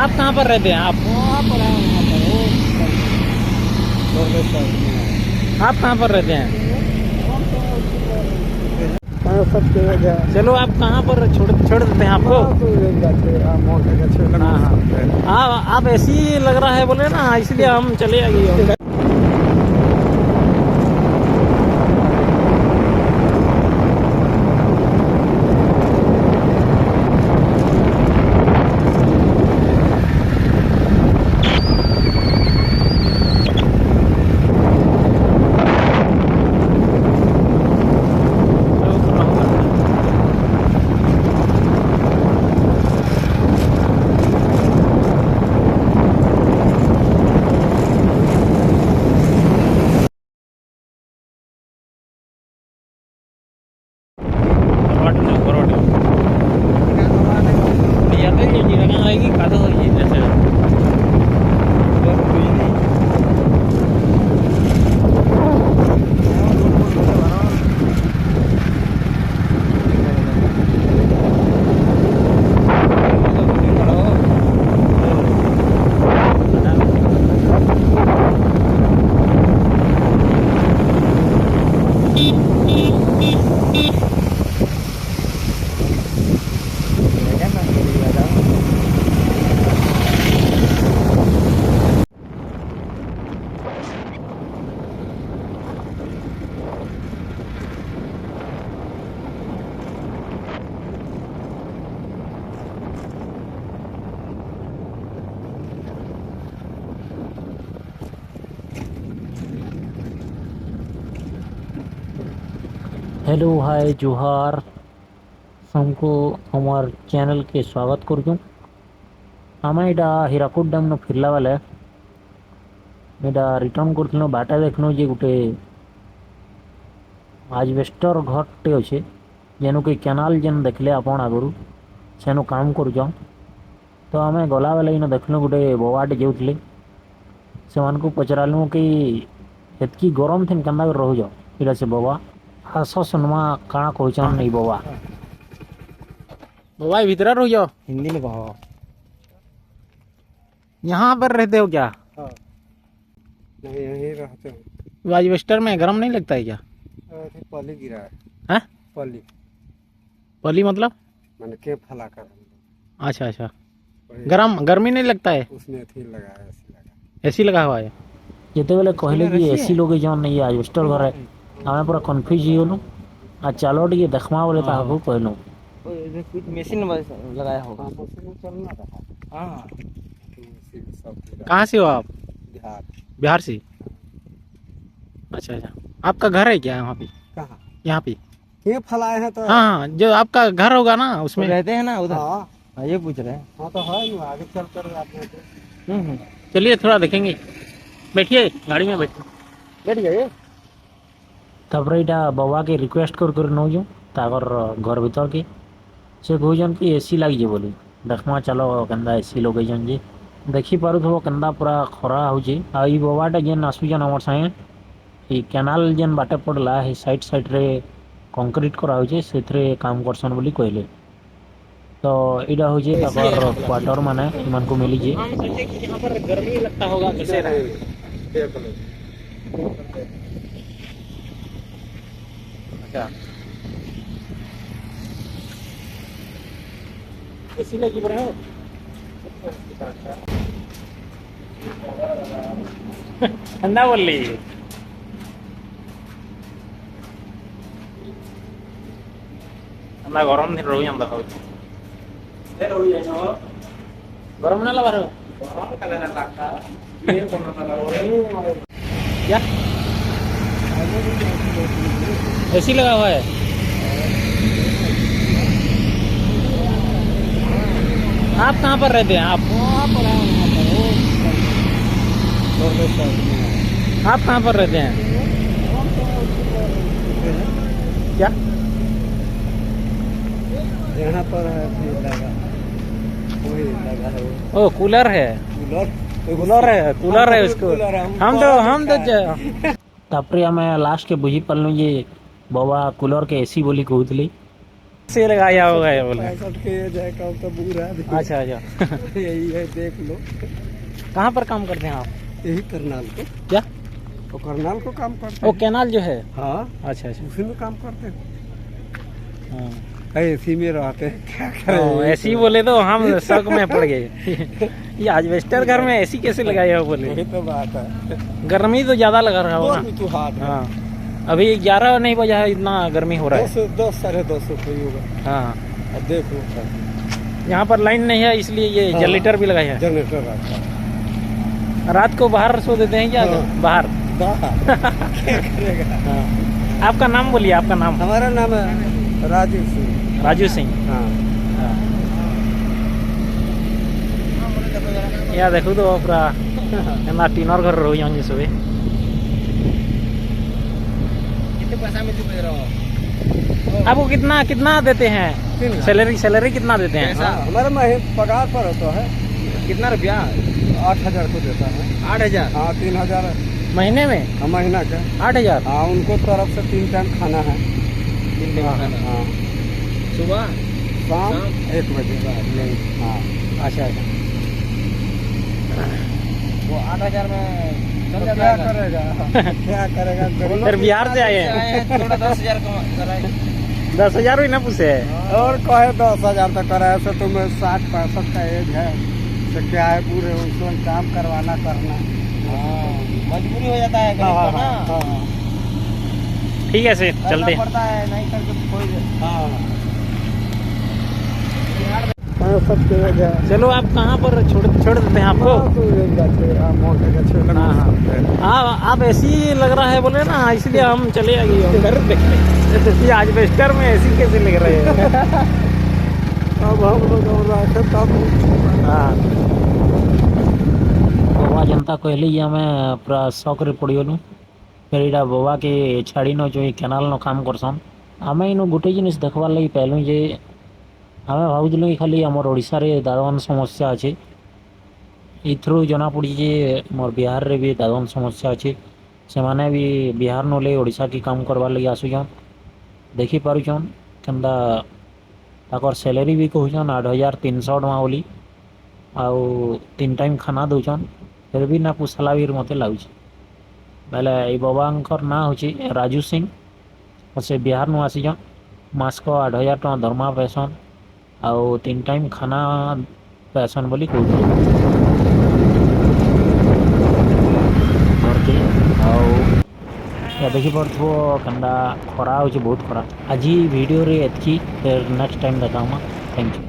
आप कहाँ पर रहते हैं आप? वहाँ पर है, वहाँ पर वो आप कहाँ पर रहते हैं? सब जगह चलो आप कहाँ पर छोड़ देते हैं आपको? हाँ हाँ, आप ऐसे ही लग रहा है बोले ना, इसलिए हम चले आइए। हेलो हाय जोहार हमको हमार चैनल के स्वागत करूँ। आम इटा हीराकुद डैम न फिरला वाले इटा रिटर्न कर बाटा देखन जे गोटे आजबेस्टर घरटे अच्छे जेनु कि केनाल जेन देखले आपन आगु सेनु काम कर तो आम गला बेले इन देखल गोटे बबाटे जाऊे से पचरालु कि एतकी गरम थी केन्दा रोज इटा से बबा आस सुनमा काଣା कहचन नहीं बबा बबा भीतर रह जाओ हिंदी में कहो। यहाँ पर रहते हो क्या? नहीं यहीं रहते हो। आजबेस्टर में गर्म नहीं लगता है क्या? पली गिरा है पली पली मतलब मैंने के फला कर अच्छा अच्छा गर्मी नहीं लगता है उसमें थी लगा एसी लगा हुआ है जिते बेले कहले कि एसी लोग जन नहीं आजबेस्टर घर है आमे पूरा कंफ्यूज ही होनु आ चलो टे देखमा बोले तो आपको कहनु कुछ मशीन लगाया होगा। चलना रहा। हाँ कहाँ से हो आप? बिहार। बिहार से? अच्छा अच्छा, आपका घर है क्या यहाँ पे? कहाँ यहाँ पे ये फलाए हैं तो हाँ हाँ, जो आपका घर होगा ना उसमें रहते हैं ना उधर। हाँ ये पूछ रहे हैं। हाँ तो है ना, आगे चल कर आपने चलिए थोड़ा देखेंगे, बैठिए गाड़ी में बैठ जाइए। तब इटा बाबा के रिक्वेस्ट कर नौ ताकर घर भीतर के से कहन कि एसी लगे बोली देखमा चलो केन्दा एसी लगेजन जे देखी पारुथबो केन्दा पूरा खरा होची आ ई बाबाटा जेन आसुचन हमर संगे ई केनाल जेन बाटे पड़ला हे साइड रे कंक्रीट करा होचे सेथरे काम करसन बोली कहले। तो इडा होचे ताकर क्वार्टर माने इमान को मिली जे हम सोचे कि यहां पर गर्मी लगता होगा कैसे रहे। अच्छा एसी लगी बड़ा हो ठंडा बोल ली ठंडा गरम दिन रही हम देखो गरम ना लगा क्या एसी लगा हुआ है? आप कहाँ पर रहते हैं आप? वहाँ पर है, आप कहाँ पर रहते हैं? क्या यहाँ पर है लगा, वही लगा है ओ कूलर है कूलर है उसको हम तो तापरे आम लास्ट के बुझी पार्लु जे बाबा कूलर के एसी बोली कहते से लगाया होगा ये बोले। 65 के एज है, कब तो बूढ़ा आदमी। अच्छा अच्छा यही है, देख लो। कहाँ पर काम करते हैं आप? यही करनाल को, क्या? तो करनाल को काम करते वो हैं। कैनाल जो है। हाँ, अच्छा अच्छा उसी में काम करते हैं। हाँ। ऐसी में रहते हैं, क्या हाँ, करें। ऐसे ही बोले तो हम शक में पड़ गए। ये एजबेस्टर घर में ऐसी कैसे लगाया हो बोले। यही तो बात है। गर्मी तो ज्यादा लगा रहा होगा बहुत भी तू हाथ है। हाँ अभी 11 नहीं बजा है, इतना गर्मी हो रहा है। 10 साढ़े 10 कोई होगा। हाँ अब देखो, यहाँ पर लाइन नहीं है इसलिए ये हाँ। जनरेटर भी लगाया है। जनरेटर रखा है। रात को बाहर सो देते हैं क्या? हाँ। बाहर। बाहर क्या करेगा। हाँ। आपका नाम बोलिए, आपका नाम? हमारा नाम है राजीव सिंह। राजू सिंह। हाँ, हाँ। या देखो तो पूरा एना टीनर घर रहो यहाँ सुबह। कितने पैसा में दे रहा हो? आपको कितना कितना देते हैं? 3 लाख। सैलरी कितना देते हैं? पैसा? हाँ, हमारा पगार पर होता है कितना रुपया? 8,000 को देता है। 8,000 हाँ, 3,000 महीने में महीना का। 8,000। हाँ, उनको तरफ से 3 टाइम खाना है। 3 दिन खाना। हाँ, सुबह शाम शाम? 1 बजे। हाँ, अच्छा अच्छा वो 8,000 में तो चल क्या जाता है। करेगा। क्या करेगा गरीब। फिर बिहार से आए हैं। थोड़ा 10,000 कराए। 10,000 भी ना पूछे। और कहे 10,000 तक कराया से तुम्हें 60-65 का एज है, तो क्या है, पूरे उसमें काम करवाना करना। हाँ, मजबूरी हो जाता है गरीब हाँ, को ना। हाँ, हाँ, ठीक है से करना चलते हैं। पड़ता है, नहीं करके तो कोई हाँ। सबके एज है। चलो आप कहाँ पर छोड़ देते हैं आपको? हाँ, तो एक जाते हैं, हाँ, मोटे का छेलन हाँ, हाँ। सकते हैं। हाँ आप ऐसी लग रहा है बोले ना, इसलिए हम चले आ गए घर देखने। ये एजबेस्टर में ऐसी कैसे लग रहे हैं? अब हम लोग और रखे तब। हाँ बाबा जनता कहली ଆମେ ପୁରା ସକରେ ପଡ଼ିଗଲୁ। ଫେର୍ ଏଇଟା ବାବାକେ ଛାଡ଼ିନ ଯୋଉ ଏ କେନାଲ୍ନ କାମ କରସନ୍। ଆମେ ଇନୁ ଗୋଟେ ଜିନିଷ ଦେଖବାର୍ ଲାଗି ପାଇଲୁ ଯେ ଆମେ ଭାବୁଥିଲୁ କି ଖାଲି ଆମର ଓଡ଼ିଶାରେ ଦାଦନ ସମସ୍ୟା ଅଛି। ଏଥିରୁ ଜଣାପଡ଼ିଛି ଯେ ମୋର ବିହାରରେ ବି ଦାଦନ ସମସ୍ୟା ଅଛି। ସେମାନେ ବି ବିହାର ନହେଲେ ଓଡ଼ିଶାକେ କାମ କରବାର୍ ଲାଗି ଆସୁଛନ୍। ଦେଖିପାରୁଛନ୍ କେନ୍ତା ତାଙ୍କର ସ୍ୟାଲେରୀ ବି କହୁଛନ୍ 8,300 ଟଙ୍କା ବୋଲି। ଆଉ 3 ଟାଇମ୍ ଖାନା ଦଉଛନ୍। फिर भी ना पुसला भी मते लाଗୁଛି। ବେଲେ ଏଇ ବାବାଙ୍କର ନାଁ ହେଉଛି ରାଜୁ ସିଂ। ସେ ବିହାରନୁ ଆସିଛନ୍। ମାସକ 8,000 ଟଙ୍କା ଦରମା ପାଇସନ୍ ଆଉ 3 ଟାଇମ୍ ଖାନା ପାଇସନ୍ ବୋଲି କହୁଥିଲେ। ଆଉ ଦେଖିପାରୁଥିବ କେନ୍ତା ଖରା ହେଉଛି, ବହୁତ ଖରା। ଆଜି ଭିଡ଼ିଓରେ ଏତିକି। ନେକ୍ସଟ ଟାଇମ୍ ଦେଖାହେମା। Thank you.